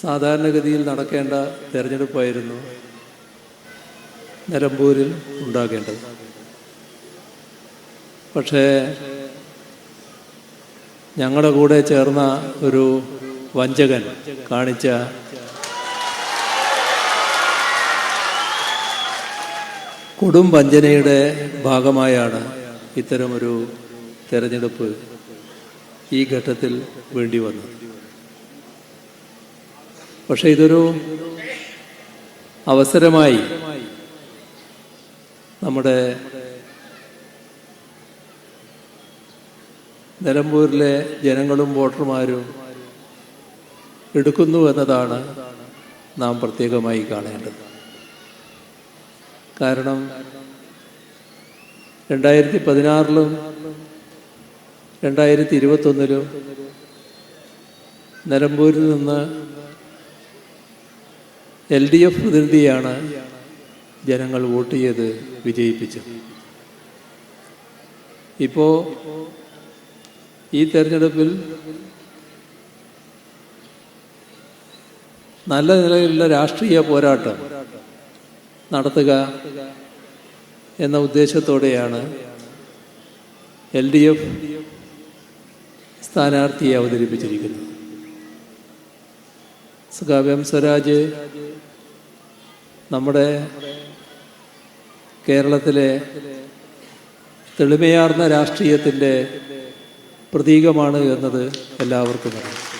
സാധാരണഗതിയിൽ നടക്കേണ്ട തെരഞ്ഞെടുപ്പായിരുന്നു നിലമ്പൂരിൽ ഉണ്ടാകേണ്ടത്. പക്ഷേ ഞങ്ങളുടെ കൂടെ ചേർന്ന ഒരു വഞ്ചകൻ കാണിച്ച കൊടും വഞ്ചനയുടെ ഭാഗമായാണ് ഇത്തരമൊരു തെരഞ്ഞെടുപ്പ് ഈ ഘട്ടത്തിൽ വേണ്ടി വന്നത്. പക്ഷെ ഇതൊരു അവസരമായി നമ്മുടെ നിലമ്പൂരിലെ ജനങ്ങളും വോട്ടർമാരും എടുക്കുന്നു എന്നതാണ് നാം പ്രത്യേകമായി കാണേണ്ടത്. കാരണം 2016 2021 നിലമ്പൂരിൽ നിന്ന് LDF പ്രതിനിധിയാണ് ജനങ്ങൾ വോട്ട് ചെയ്ത് വിജയിപ്പിച്ചത്. ഇപ്പോൾ ഈ തെരഞ്ഞെടുപ്പിൽ നല്ല നിലയിലുള്ള രാഷ്ട്രീയ പോരാട്ടം നടത്തുക എന്ന ഉദ്ദേശത്തോടെയാണ് LDF സ്ഥാനാർത്ഥിയെ അവതരിപ്പിച്ചിരിക്കുന്നത്. എം സ്വരാജ് നമ്മുടെ കേരളത്തിലെ തെളിമയാർന്ന രാഷ്ട്രീയത്തിൻ്റെ പ്രതീകമാണ് എന്നത് എല്ലാവർക്കും അറിയാം.